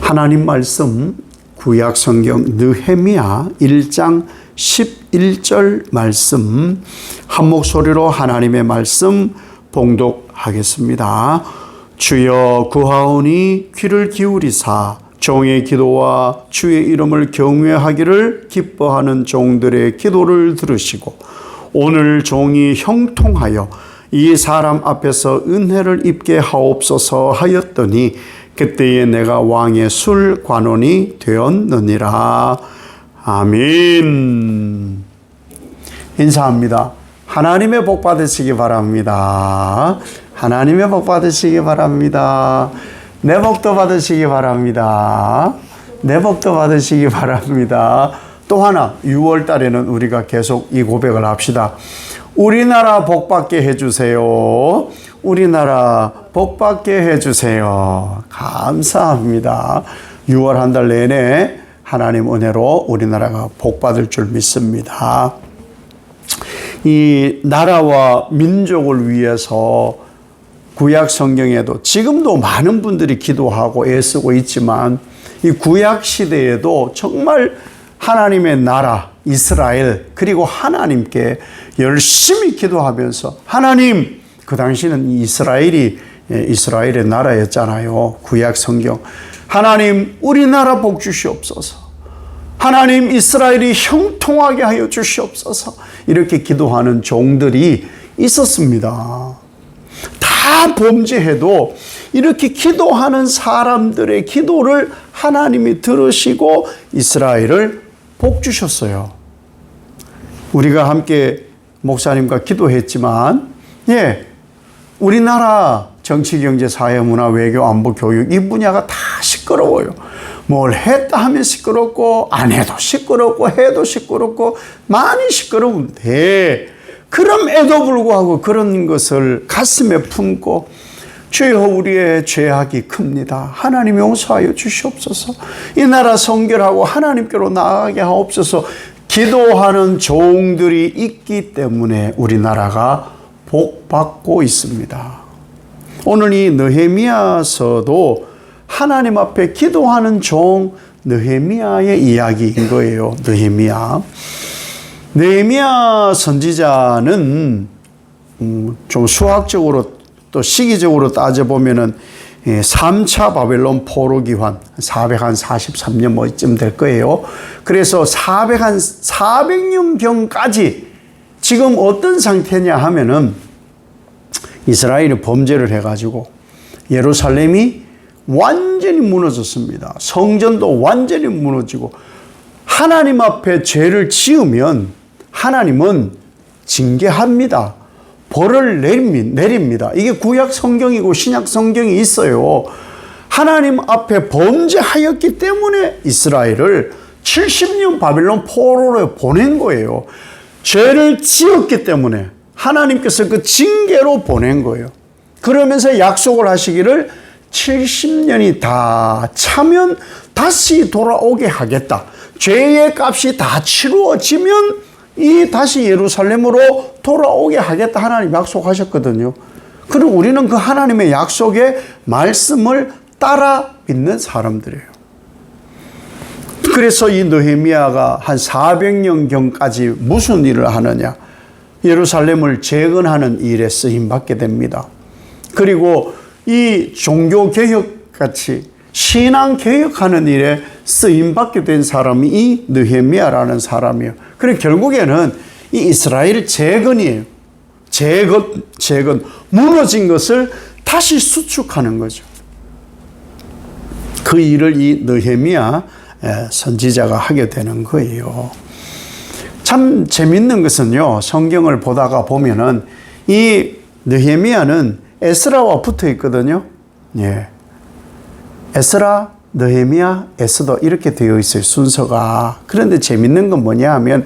하나님 말씀 구약 성경 느헤미야 1장 11절 말씀 한 목소리로 하나님의 말씀 봉독하겠습니다. 주여 구하오니 귀를 기울이사 종의 기도와 주의 이름을 경외하기를 기뻐하는 종들의 기도를 들으시고 오늘 종이 형통하여 이 사람 앞에서 은혜를 입게 하옵소서 하였더니 그때에 내가 왕의 술 관원이 되었느니라. 아멘. 인사합니다. 하나님의 복 받으시기 바랍니다. 하나님의 복 받으시기 바랍니다. 내 복도 받으시기 바랍니다. 내 복도 받으시기 바랍니다. 또 하나 6월 달에는 우리가 계속 이 고백을 합시다. 우리나라 복 받게 해주세요. 우리나라 복 받게 해주세요. 감사합니다. 6월 한 달 내내 하나님 은혜로 우리나라가 복 받을 줄 믿습니다. 이 나라와 민족을 위해서 구약 성경에도 지금도 많은 분들이 기도하고 애쓰고 있지만 이 구약 시대에도 정말 하나님의 나라 이스라엘 그리고 하나님께 열심히 기도하면서 하나님, 그 당시는 이스라엘의 나라였잖아요. 구약 성경. 하나님 우리나라 복 주시옵소서. 하나님 이스라엘이 형통하게 하여 주시옵소서. 이렇게 기도하는 종들이 있었습니다. 다 범죄해도 이렇게 기도하는 사람들의 기도를 하나님이 들으시고 이스라엘을 복 주셨어요. 우리가 함께 목사님과 기도했지만 우리나라 정치, 경제, 사회, 문화, 외교, 안보, 교육 이 분야가 다 시끄러워요. 뭘 했다 하면 시끄럽고 안 해도 시끄럽고 해도 시끄럽고 많이 시끄러운데 그럼에도 불구하고 그런 것을 가슴에 품고 주여 우리의 죄악이 큽니다. 하나님 용서하여 주시옵소서. 이 나라 성결하고 하나님께로 나아가게 하옵소서. 기도하는 종들이 있기 때문에 우리나라가 복받고 있습니다. 오늘 이 느헤미야서도 하나님 앞에 기도하는 종 느헤미야의 이야기인 거예요. 느헤미야 선지자는 좀 수학적으로 또 시기적으로 따져보면은 3차 바벨론 포로 기환 443년 뭐쯤 될 거예요. 그래서 400년경까지 지금 어떤 상태냐 하면은 이스라엘이 범죄를 해가지고 예루살렘이 완전히 무너졌습니다. 성전도 완전히 무너지고 하나님 앞에 죄를 지으면 하나님은 징계합니다. 벌을 내립니다. 이게 구약 성경이고 신약 성경이 있어요. 하나님 앞에 범죄하였기 때문에 이스라엘을 70년 바벨론 포로로 보낸 거예요. 죄를 지었기 때문에 하나님께서 그 징계로 보낸 거예요. 그러면서 약속을 하시기를 70년이 다 차면 다시 돌아오게 하겠다. 죄의 값이 다 치루어지면 다시 예루살렘으로 돌아오게 하겠다 하나님 약속하셨거든요. 그리고 우리는 그 하나님의 약속의 말씀을 따라 믿는 사람들이에요. 그래서 이 느헤미야가 한 400년경까지 무슨 일을 하느냐. 예루살렘을 재건하는 일에 쓰임받게 됩니다. 그리고 이 종교개혁같이 신앙개혁하는 일에 쓰임받게 된 사람이 이 느헤미야라는 사람이에요. 그리고 결국에는 이 이스라엘 재건이에요. 재건, 무너진 것을 다시 수축하는 거죠. 그 일을 이 느헤미야 선지자가 하게 되는 거예요. 참 재밌는 것은요, 성경을 보다가 보면은 이 느헤미야는 에스라와 붙어 있거든요. 에스라, 느헤미야, 에스더 이렇게 되어 있어요, 순서가. 그런데 재밌는 건 뭐냐 하면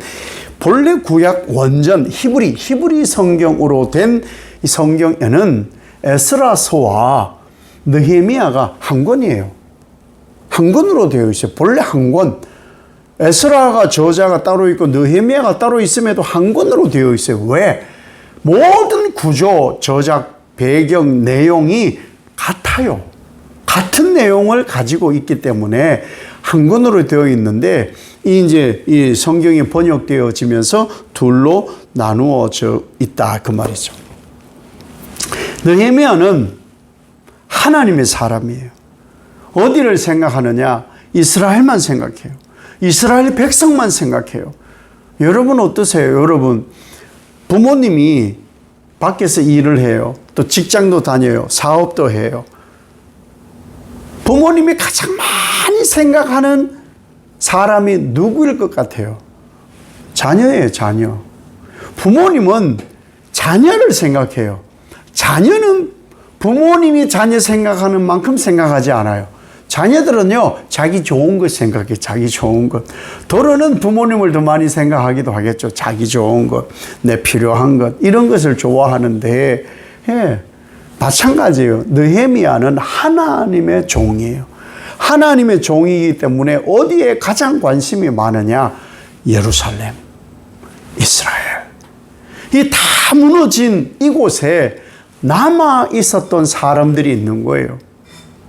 본래 구약 원전 히브리 성경으로 된 이 성경에는 에스라서와 느헤미야가 한 권이에요. 한 권으로 되어 있어요. 본래 한 권. 에스라가 저자가 따로 있고 느헤미야가 따로 있음에도 한 권으로 되어 있어요. 왜? 모든 구조, 저작, 배경, 내용이 같아요. 같은 내용을 가지고 있기 때문에 한 권으로 되어 있는데 이제 이 성경이 번역되어지면서 둘로 나누어져 있다 그 말이죠. 느헤미야는 하나님의 사람이에요. 어디를 생각하느냐? 이스라엘만 생각해요. 이스라엘 백성만 생각해요. 여러분 어떠세요? 여러분 부모님이 밖에서 일을 해요. 또 직장도 다녀요. 사업도 해요. 부모님이 가장 많이 생각하는 사람이 누구일 것 같아요? 자녀예요, 자녀. 부모님은 자녀를 생각해요. 자녀는 부모님이 자녀 생각하는 만큼 생각하지 않아요. 자녀들은요, 자기 좋은 것 생각해, 자기 좋은 것. 더러는 부모님을 더 많이 생각하기도 하겠죠. 자기 좋은 것, 내 필요한 것, 이런 것을 좋아하는데, 예, 마찬가지예요. 느헤미야는 하나님의 종이에요. 하나님의 종이기 때문에 어디에 가장 관심이 많으냐? 예루살렘, 이스라엘. 이 다 무너진 이곳에 남아 있었던 사람들이 있는 거예요.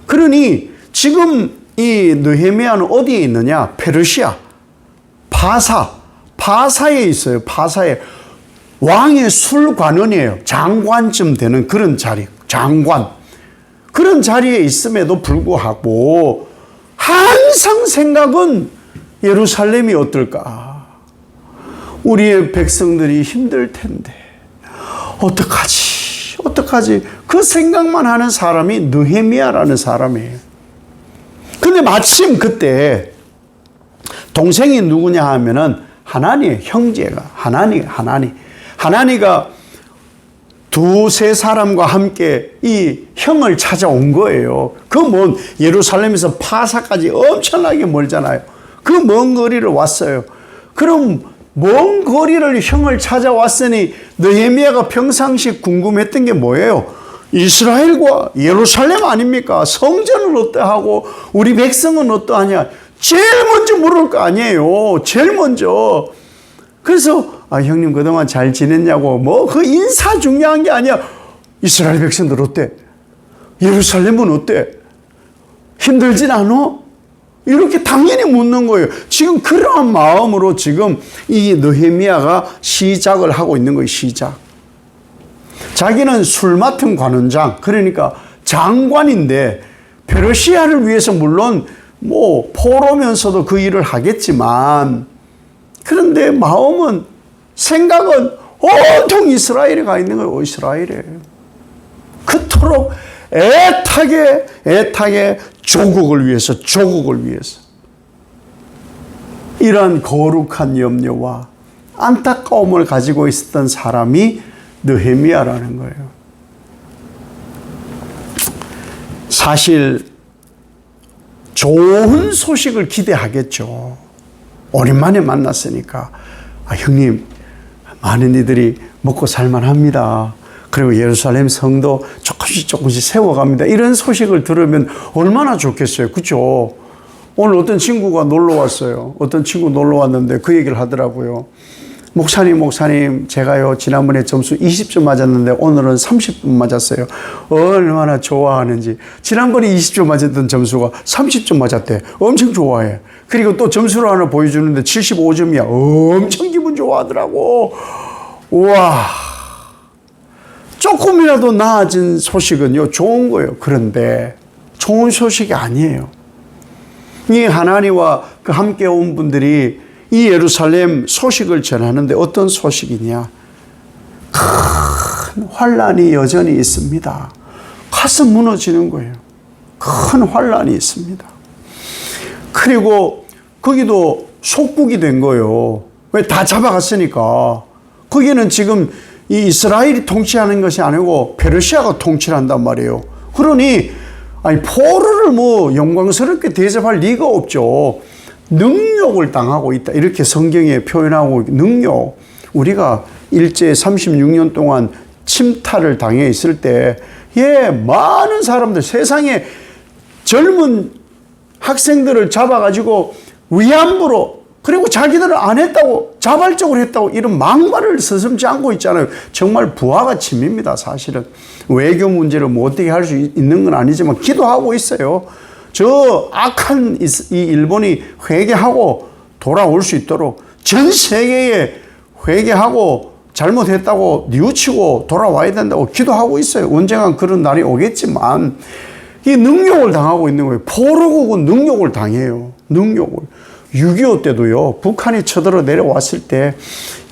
그러니 지금 이 느헤미야는 어디에 있느냐? 페르시아, 바사에 있어요. 바사에. 왕의 술관원이에요. 장관쯤 되는 그런 자리, 장관. 그런 자리에 있음에도 불구하고 항상 생각은 예루살렘이 어떨까? 우리의 백성들이 힘들 텐데 어떡하지? 그 생각만 하는 사람이 느헤미야라는 사람이에요. 근데 마침 그때 동생이 누구냐 하면은 하나니의 형제가 하나니가 두세 사람과 함께 이 형을 찾아온 거예요. 그 먼 예루살렘에서 파사까지 엄청나게 멀잖아요. 그 먼 거리를 왔어요. 그럼 먼 거리를 형을 찾아왔으니 느헤미야가 평상시 궁금했던 게 뭐예요? 이스라엘과 예루살렘 아닙니까? 성전은 어떠하고 우리 백성은 어떠하냐? 제일 먼저 물을 거 아니에요. 제일 먼저. 그래서 형님 그동안 잘 지냈냐고 뭐 그 인사 중요한 게 아니야. 이스라엘 백성들 어때? 예루살렘은 어때? 힘들진 않아? 이렇게 당연히 묻는 거예요. 지금 그러한 마음으로 지금 이 느헤미야가 시작을 하고 있는 거예요. 시작. 자기는 술 맡은 관원장, 그러니까 장관인데 페르시아를 위해서 물론 뭐 포로면서도 그 일을 하겠지만, 그런데 마음은, 생각은 온통 이스라엘에 가 있는 거예요. 이스라엘에. 그토록 애타게 조국을 위해서 이러한 거룩한 염려와 안타까움을 가지고 있었던 사람이 느헤미야라는 거예요. 사실 좋은 소식을 기대하겠죠. 오랜만에 만났으니까. 형님, 많은 이들이 먹고 살만합니다. 그리고 예루살렘 성도 조금씩 세워갑니다. 이런 소식을 들으면 얼마나 좋겠어요. 그렇죠? 오늘 어떤 친구가 놀러 왔어요. 어떤 친구 놀러 왔는데 그 얘기를 하더라고요. 목사님, 제가요, 지난번에 점수 20점 맞았는데 오늘은 30점 맞았어요. 얼마나 좋아하는지. 지난번에 20점 맞았던 점수가 30점 맞았대. 엄청 좋아해. 그리고 또 점수를 하나 보여주는데 75점이야. 엄청 기분 좋아하더라고. 우와. 조금이라도 나아진 소식은요, 좋은 거예요. 그런데 좋은 소식이 아니에요. 이 하나니와 그 함께 온 분들이 이 예루살렘 소식을 전하는데 어떤 소식이냐? 큰 환란이 여전히 있습니다. 가슴 무너지는 거예요. 큰 환란이 있습니다. 그리고 거기도 속국이 된 거예요. 왜? 다 잡아갔으니까. 거기는 지금 이 이스라엘이 통치하는 것이 아니고 페르시아가 통치를 한단 말이에요. 그러니 포로를 뭐 영광스럽게 대접할 리가 없죠. 능욕을 당하고 있다. 이렇게 성경에 표현하고, 능욕. 우리가 일제 36년 동안 침탈을 당해 있을 때, 많은 사람들, 세상에 젊은 학생들을 잡아가지고 위안부로, 그리고 자기들은 안 했다고 자발적으로 했다고 이런 막말을 서슴지 않고 있잖아요. 정말 부하가 침입니다, 사실은. 외교 문제를 뭐 어떻게 할 수 있는 건 아니지만 기도하고 있어요. 저 악한 이 일본이 회개하고 돌아올 수 있도록 전 세계에 회개하고 잘못했다고 뉘우치고 돌아와야 된다고 기도하고 있어요. 언젠간 그런 날이 오겠지만 이 능욕을 당하고 있는 거예요. 포로국은 능욕을 당해요. 능욕을. 6.25 때도요, 북한이 쳐들어 내려왔을 때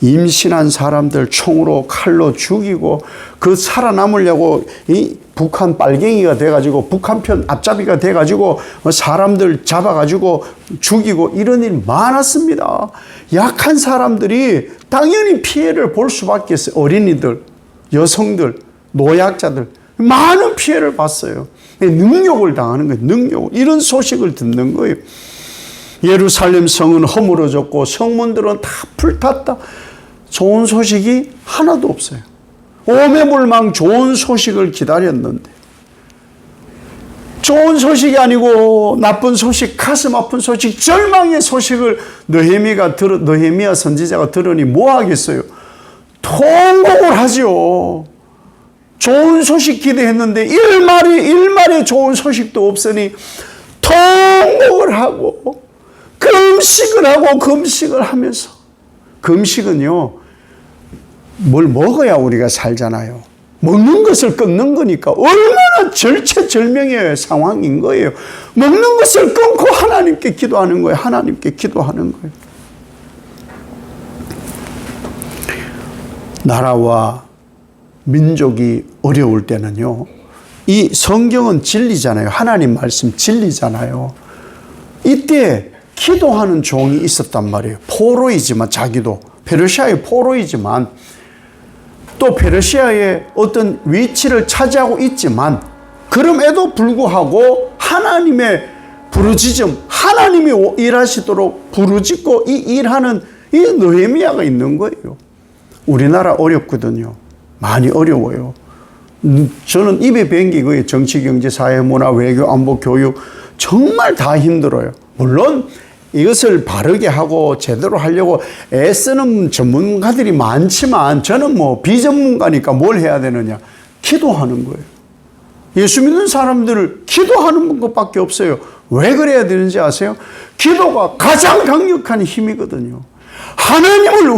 임신한 사람들 총으로 칼로 죽이고 그 살아남으려고 이 북한 빨갱이가 돼가지고 북한 편 앞잡이가 돼가지고 사람들 잡아가지고 죽이고 이런 일 많았습니다. 약한 사람들이 당연히 피해를 볼 수밖에 없어요. 어린이들, 여성들, 노약자들 많은 피해를 봤어요. 능욕을 당하는 거예요. 능욕. 이런 소식을 듣는 거예요. 예루살렘 성은 허물어졌고 성문들은 다 불탔다. 좋은 소식이 하나도 없어요. 오매불망 좋은 소식을 기다렸는데 좋은 소식이 아니고 나쁜 소식, 가슴 아픈 소식, 절망의 소식을 느헤미야 선지자가 들으니 뭐 하겠어요? 통곡을 하죠. 좋은 소식 기대했는데 일말의 좋은 소식도 없으니 통곡을 하고 금식을 하면서, 금식은요, 뭘 먹어야 우리가 살잖아요. 먹는 것을 끊는 거니까 얼마나 절체절명의 상황인 거예요. 먹는 것을 끊고 하나님께 기도하는 거예요. 하나님께 기도하는 거예요. 나라와 민족이 어려울 때는요, 이 성경은 진리잖아요. 하나님 말씀 진리잖아요. 이때 기도하는 종이 있었단 말이에요. 포로이지만, 자기도 페르시아의 포로이지만 또 페르시아의 어떤 위치를 차지하고 있지만 그럼에도 불구하고 하나님의 부르짖음, 하나님이 일하시도록 부르짖고 이 일하는 이 느헤미야가 있는 거예요. 우리나라 어렵거든요. 많이 어려워요. 저는 입에 뱅기 거예요. 정치, 경제, 사회, 문화, 외교, 안보, 교육 정말 다 힘들어요. 물론 이것을 바르게 하고 제대로 하려고 애쓰는 전문가들이 많지만 저는 뭐 비전문가니까 뭘 해야 되느냐? 기도하는 거예요. 예수 믿는 사람들을 기도하는 것밖에 없어요. 왜 그래야 되는지 아세요? 기도가 가장 강력한 힘이거든요. 하나님을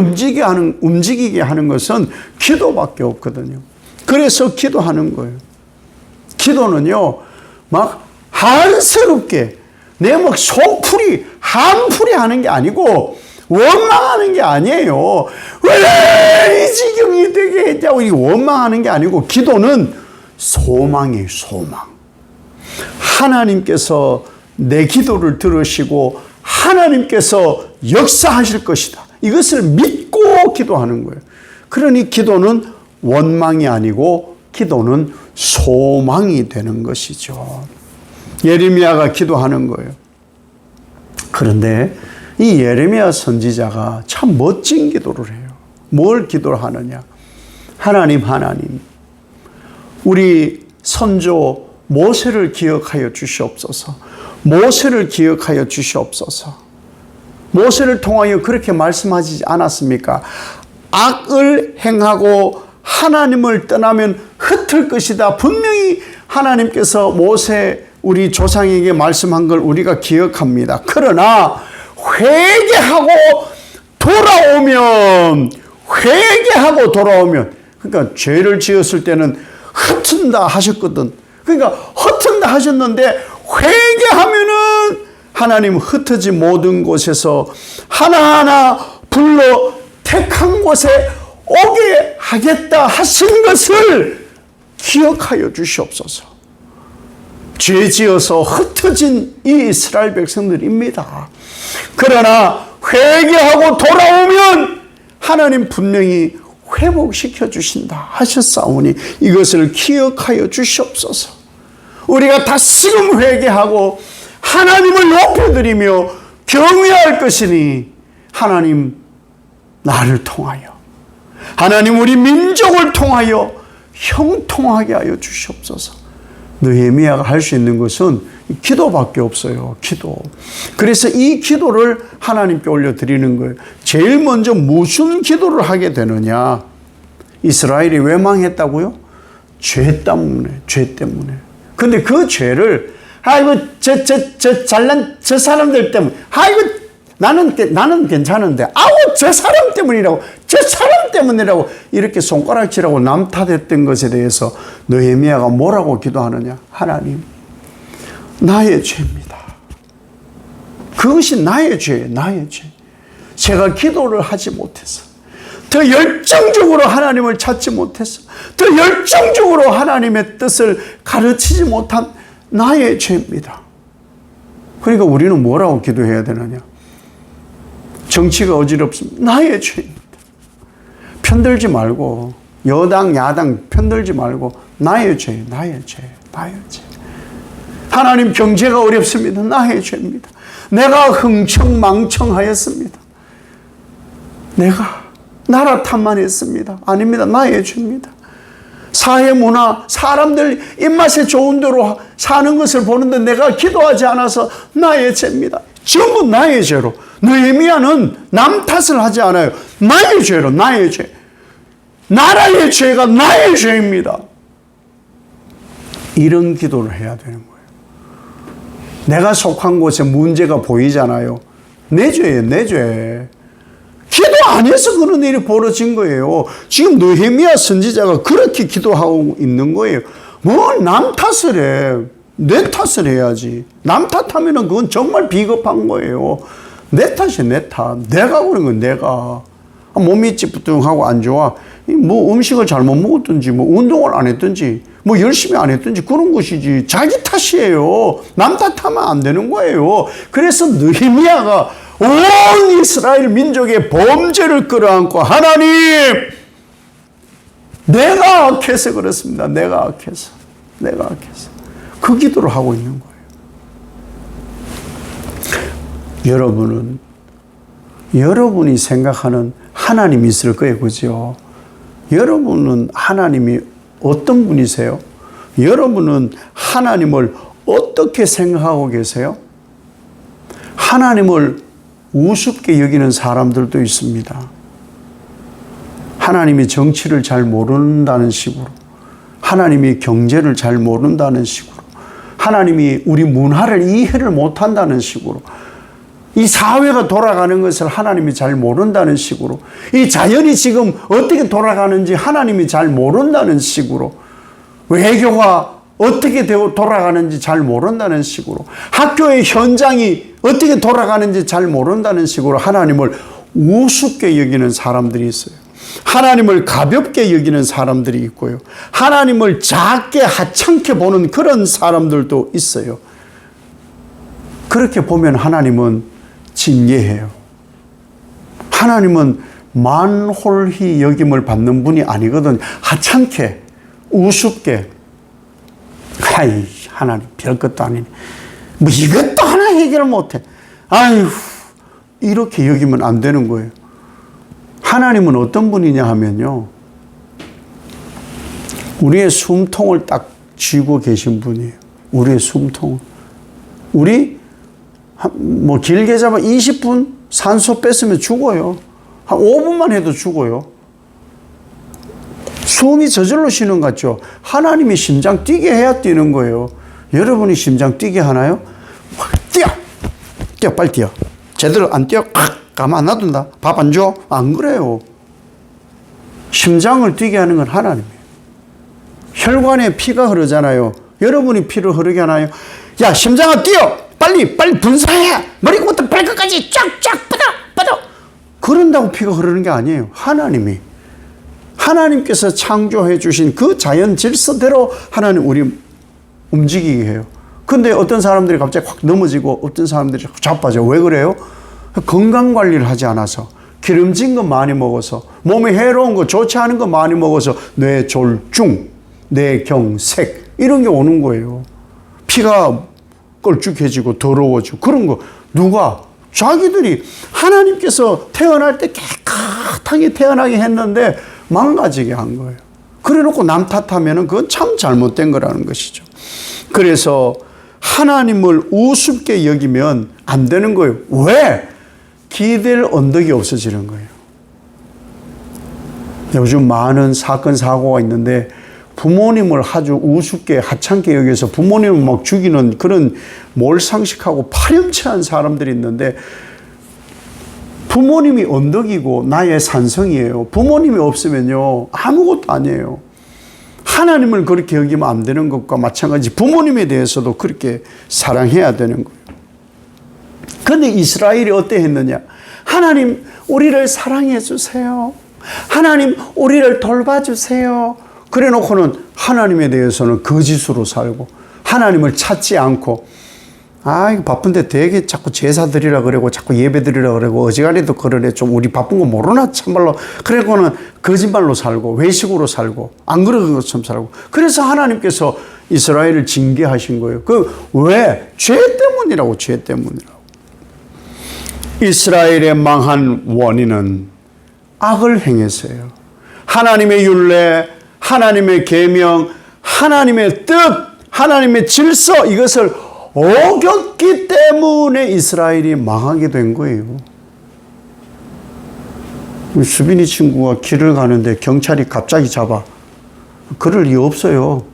움직이게 하는 것은 기도밖에 없거든요. 그래서 기도하는 거예요. 기도는요, 막 한스럽게 내 막 속풀이, 한풀이 하는 게 아니고 원망하는 게 아니에요. 왜 이 지경이 되게 했냐고 원망하는 게 아니고 기도는 소망이에요. 소망. 하나님께서 내 기도를 들으시고 하나님께서 역사하실 것이다. 이것을 믿고 기도하는 거예요. 그러니 기도는 원망이 아니고 기도는 소망이 되는 것이죠. 예레미야가 기도하는 거예요. 그런데 이 예레미야 선지자가 참 멋진 기도를 해요. 뭘 기도를 하느냐? 하나님, 우리 선조 모세를 기억하여 주시옵소서. 모세를 기억하여 주시옵소서. 모세를 통하여 그렇게 말씀하지 않았습니까? 악을 행하고 하나님을 떠나면 흩을 것이다. 분명히 하나님께서 모세 우리 조상에게 말씀한 걸 우리가 기억합니다. 그러나 회개하고 돌아오면 그러니까 죄를 지었을 때는 흩은다 하셨거든. 그러니까 흩은다 하셨는데 회개하면은 하나님 흩어지 모든 곳에서 하나하나 불러 택한 곳에 오게 하겠다 하신 것을 기억하여 주시옵소서. 죄 지어서 흩어진 이 이스라엘 백성들입니다. 그러나 회개하고 돌아오면 하나님 분명히 회복시켜 주신다 하셨사오니 이것을 기억하여 주시옵소서. 우리가 다시금 회개하고 하나님을 높여드리며 경외할 것이니 하나님 나를 통하여, 하나님 우리 민족을 통하여 형통하게 하여 주시옵소서. 느헤미야가 할 수 있는 것은 기도밖에 없어요. 기도. 그래서 이 기도를 하나님께 올려드리는 거예요. 제일 먼저 무슨 기도를 하게 되느냐? 이스라엘이 왜 망했다고요? 죄 때문에, 죄 때문에. 근데 그 죄를, 아이고, 잘난 저 사람들 때문에, 아이고, 나는 괜찮은데, 아우, 저 사람 때문이라고, 저 사람 때문이라고, 이렇게 손가락질하고 남 탓했던 것에 대해서 느헤미야가 뭐라고 기도하느냐? 하나님, 나의 죄입니다. 그것이 나의 죄예요, 나의 죄. 제가 기도를 하지 못해서, 더 열정적으로 하나님을 찾지 못해서, 더 열정적으로 하나님의 뜻을 가르치지 못한 나의 죄입니다. 그러니까 우리는 뭐라고 기도해야 되느냐? 정치가 어지럽습니다. 나의 죄입니다. 편들지 말고, 여당, 야당 편들지 말고, 나의 죄, 나의 죄, 나의 죄. 하나님, 경제가 어렵습니다. 나의 죄입니다. 내가 흥청망청하였습니다. 내가 나라 탓만 했습니다. 아닙니다. 나의 죄입니다. 사회 문화, 사람들 입맛에 좋은 대로 사는 것을 보는데 내가 기도하지 않아서 나의 죄입니다. 전부 나의 죄로. 느헤미야는 남 탓을 하지 않아요. 나의 죄로, 나의 죄. 나라의 죄가 나의 죄입니다. 이런 기도를 해야 되는 거예요. 내가 속한 곳에 문제가 보이잖아요. 내 죄예요, 내 죄. 기도 안 해서 그런 일이 벌어진 거예요. 지금 느헤미야 선지자가 그렇게 기도하고 있는 거예요. 뭘 남 탓을 해. 내 탓을 해야지. 남 탓하면 그건 정말 비겁한 거예요. 내 탓이 내 탓. 내가 그런 건 내가. 몸이 찌뿌둥하고 안 좋아. 뭐 음식을 잘못 먹었든지, 뭐 운동을 안 했든지, 뭐 열심히 안 했든지 그런 것이지. 자기 탓이에요. 남 탓하면 안 되는 거예요. 그래서 느헤미야가 온 이스라엘 민족의 범죄를 끌어안고 하나님, 내가 악해서 그렇습니다. 내가 악해서. 내가 악해서. 그 기도를 하고 있는 거예요. 여러분은 여러분이 생각하는 하나님이 있을 거예요. 그죠? 여러분은 하나님이 어떤 분이세요? 여러분은 하나님을 어떻게 생각하고 계세요? 하나님을 우습게 여기는 사람들도 있습니다. 하나님이 정치를 잘 모른다는 식으로, 하나님이 경제를 잘 모른다는 식으로, 하나님이 우리 문화를 이해를 못한다는 식으로, 이 사회가 돌아가는 것을 하나님이 잘 모른다는 식으로, 이 자연이 지금 어떻게 돌아가는지 하나님이 잘 모른다는 식으로, 외교가 어떻게 돌아가는지 잘 모른다는 식으로, 학교의 현장이 어떻게 돌아가는지 잘 모른다는 식으로 하나님을 우습게 여기는 사람들이 있어요. 하나님을 가볍게 여기는 사람들이 있고요. 하나님을 작게 하찮게 보는 그런 사람들도 있어요. 그렇게 보면 하나님은 징계해요. 하나님은 만홀히 여김을 받는 분이 아니거든. 하찮게, 우습게. 아이, 하나님 별것도 아니네. 뭐 이것도 하나 해결을 못해. 아유, 이렇게 여기면 안 되는 거예요. 하나님은 어떤 분이냐 하면요, 우리의 숨통을 딱 쥐고 계신 분이에요. 우리의 숨통을. 우리 뭐 길게 잡아 20분 산소 뺐으면 죽어요. 한 5분만 해도 죽어요. 숨이 저절로 쉬는 것 같죠? 하나님이 심장 뛰게 해야 뛰는 거예요. 여러분이 심장 뛰게 하나요? 뛰어! 뛰어, 빨리 뛰어. 제대로 안 뛰어? 가만 안 놔둔다. 밥 안 줘? 안 그래요. 심장을 뛰게 하는 건 하나님이에요. 혈관에 피가 흐르잖아요. 여러분이 피를 흐르게 하나요? 야, 심장아 뛰어! 빨리 분사해! 머리부터 발끝까지 쫙쫙 뻗어! 그런다고 피가 흐르는 게 아니에요. 하나님께서 창조해 주신 그 자연 질서대로 하나님 우리 움직이게 해요. 근데 어떤 사람들이 갑자기 확 넘어지고 어떤 사람들이 자빠져. 왜 그래요? 건강관리를 하지 않아서, 기름진 거 많이 먹어서, 몸에 해로운 거, 좋지 않은 거 많이 먹어서 뇌졸중, 뇌경색 이런 게 오는 거예요. 피가 걸쭉해지고 더러워지고 그런 거. 누가? 자기들이. 하나님께서 태어날 때 깨끗하게 태어나게 했는데 망가지게 한 거예요. 그래 놓고 남 탓하면 그건 참 잘못된 거라는 것이죠. 그래서 하나님을 우습게 여기면 안 되는 거예요. 왜? 기댈 언덕이 없어지는 거예요. 요즘 많은 사건, 사고가 있는데 부모님을 아주 우습게 하찮게 여기서 부모님을 막 죽이는 그런 몰상식하고 파렴치한 사람들이 있는데 부모님이 언덕이고 나의 산성이에요. 부모님이 없으면요 아무것도 아니에요. 하나님을 그렇게 여기면 안 되는 것과 마찬가지 부모님에 대해서도 그렇게 사랑해야 되는 거예요. 그런데 이스라엘이 어때 했느냐? 하나님 우리를 사랑해 주세요. 하나님 우리를 돌봐주세요. 그래 놓고는 하나님에 대해서는 거짓으로 살고 하나님을 찾지 않고 이거 바쁜데 되게 자꾸 제사 드리라 그러고 자꾸 예배 드리라 그러고 어지간히도 그러네. 좀 우리 바쁜 거 모르나 참말로. 그래고는 거짓말로 살고 외식으로 살고 안 그런 것처럼 살고. 그래서 하나님께서 이스라엘을 징계하신 거예요. 왜? 죄 때문이라고. 죄 때문이라고. 이스라엘의 망한 원인은 악을 행해서요. 하나님의 율례, 하나님의 계명, 하나님의 뜻, 하나님의 질서 이것을 어겼기 때문에 이스라엘이 망하게 된 거예요. 수빈이 친구가 길을 가는데 경찰이 갑자기 잡아. 그럴 리 없어요.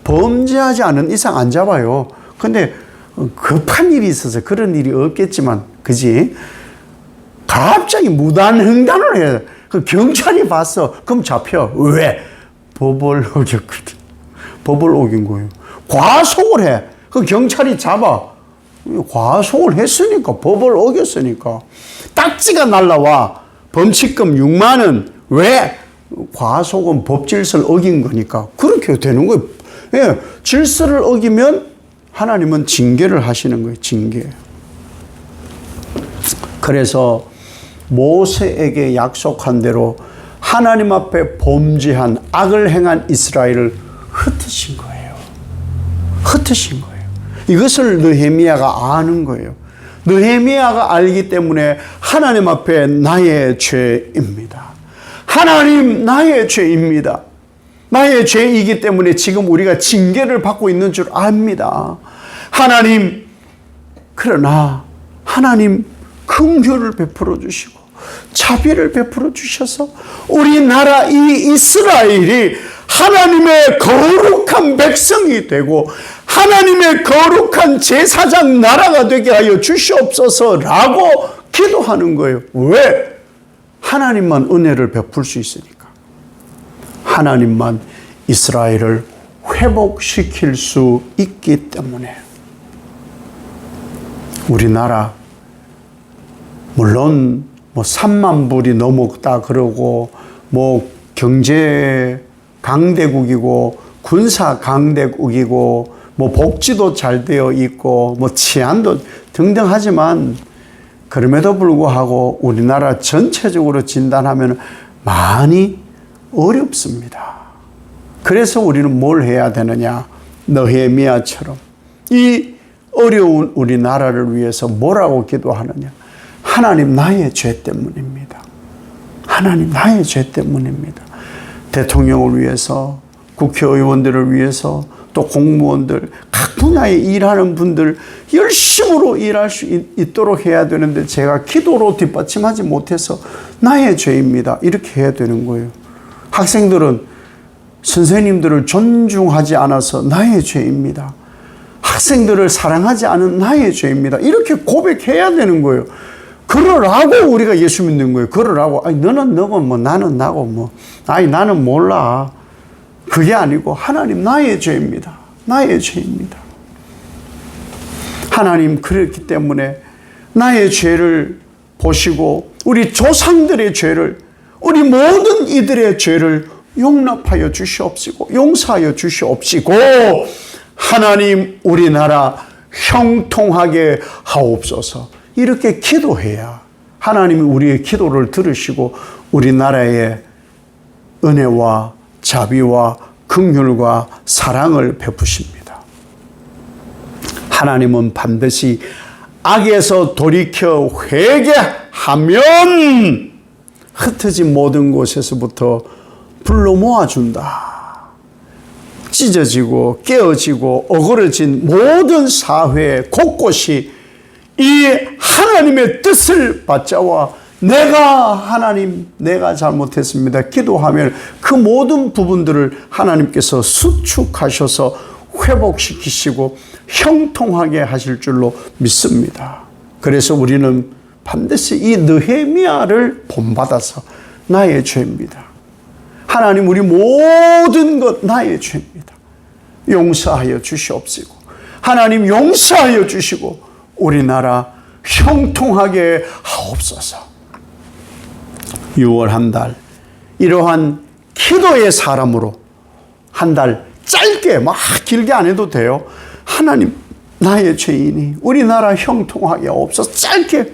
범죄하지 않은 이상 안 잡아요. 근데 급한 일이 있어서 그런 일이 없겠지만, 그지? 갑자기 무단횡단을 해. 그 경찰이 봤어. 그럼 잡혀. 왜? 법을 어겼거든. 법을 어긴 거예요. 과속을 해. 그 경찰이 잡아. 과속을 했으니까, 법을 어겼으니까. 딱지가 날라와. 범칙금 6만 원. 왜? 과속은 법 질서를 어긴 거니까. 그렇게 되는 거예요. 예, 질서를 어기면 하나님은 징계를 하시는 거예요. 징계. 그래서 모세에게 약속한 대로 하나님 앞에 범죄한 악을 행한 이스라엘을 흩으신 거예요. 흩으신 거예요. 이것을 느헤미야가 아는 거예요. 느헤미야가 알기 때문에 하나님 앞에 나의 죄입니다. 하나님 나의 죄입니다. 나의 죄이기 때문에 지금 우리가 징계를 받고 있는 줄 압니다. 하나님, 그러나 하나님 긍휼을 베풀어 주시고 자비를 베풀어 주셔서 우리나라 이 이스라엘이 하나님의 거룩한 백성이 되고 하나님의 거룩한 제사장 나라가 되게 하여 주시옵소서라고 기도하는 거예요. 왜? 하나님만 은혜를 베풀 수 있으니까. 하나님만 이스라엘을 회복시킬 수 있기 때문에. 우리나라 물론 3만 불이 넘었다 그러고 경제 강대국이고 군사 강대국이고 복지도 잘 되어 있고 치안도 등등 하지만 그럼에도 불구하고 우리나라 전체적으로 진단하면 많이 어렵습니다. 그래서 우리는 뭘 해야 되느냐? 느헤미야처럼 이 어려운 우리나라를 위해서 뭐라고 기도하느냐? 하나님 나의 죄 때문입니다. 하나님 나의 죄 때문입니다. 대통령을 위해서, 국회의원들을 위해서, 또 공무원들, 각 분야에 일하는 분들 열심으로 일할 수 있도록 해야 되는데 제가 기도로 뒷받침하지 못해서 나의 죄입니다. 이렇게 해야 되는 거예요. 학생들은 선생님들을 존중하지 않아서 나의 죄입니다. 학생들을 사랑하지 않은 나의 죄입니다. 이렇게 고백해야 되는 거예요. 그러라고 우리가 예수 믿는 거예요. 그러라고. 너는 너고 나는 나고 나는 몰라. 그게 아니고 하나님 나의 죄입니다. 나의 죄입니다. 하나님 그렇기 때문에 나의 죄를 보시고 우리 조상들의 죄를 우리 모든 이들의 죄를 용납하여 주시옵시고 용서하여 주시옵시고 하나님 우리나라 형통하게 하옵소서. 이렇게 기도해야 하나님이 우리의 기도를 들으시고 우리나라에 은혜와 자비와 긍휼과 사랑을 베푸십니다. 하나님은 반드시 악에서 돌이켜 회개하면 흩어진 모든 곳에서부터 불러 모아준다. 찢어지고 깨어지고 어그러진 모든 사회 곳곳이 이 하나님의 뜻을 받자와 내가 잘못했습니다 기도하면 그 모든 부분들을 하나님께서 수축하셔서 회복시키시고 형통하게 하실 줄로 믿습니다. 그래서 우리는 반드시 이 느헤미야를 본받아서 나의 죄입니다. 하나님 우리 모든 것 나의 죄입니다. 용서하여 주시옵시고 하나님 용서하여 주시고 우리나라 형통하게 하옵소서. 6월 한 달 이러한 기도의 사람으로 한 달 짧게 막 길게 안 해도 돼요. 하나님 나의 죄인이 우리나라 형통하게 하옵소서. 짧게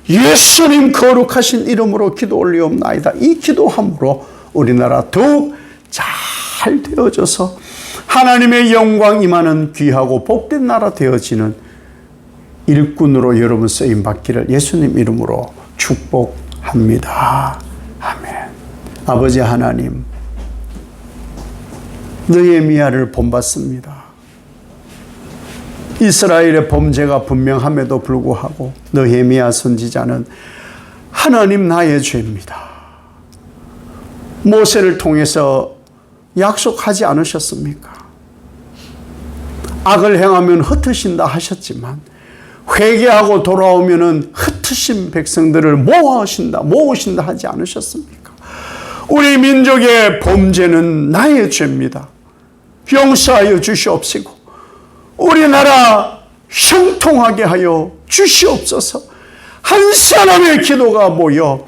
예수님 거룩하신 이름으로 기도 올리옵나이다. 이 기도함으로 우리나라 더욱 잘 되어져서 하나님의 영광 임하는 귀하고 복된 나라 되어지는 일꾼으로 여러분 쓰임받기를 예수님 이름으로 축복합니다. 아멘. 아버지 하나님, 느헤미야를 본받습니다. 이스라엘의 범죄가 분명함에도 불구하고 느헤미야 선지자는 하나님 나의 죄입니다. 모세를 통해서 약속하지 않으셨습니까? 악을 행하면 흩으신다 하셨지만 회개하고 돌아오면은 흩으신 백성들을 모으신다 하지 않으셨습니까? 우리 민족의 범죄는 나의 죄입니다. 용서하여 주시옵시고 우리나라 형통하게 하여 주시옵소서. 한 사람의 기도가 모여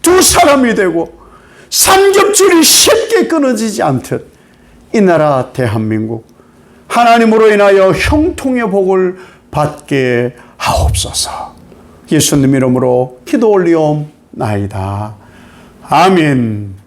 두 사람이 되고 삼겹줄이 쉽게 끊어지지 않듯 이 나라 대한민국 하나님으로 인하여 형통의 복을 받게 하옵소서. 예수님 이름으로 기도 올리옵나이다. 아멘.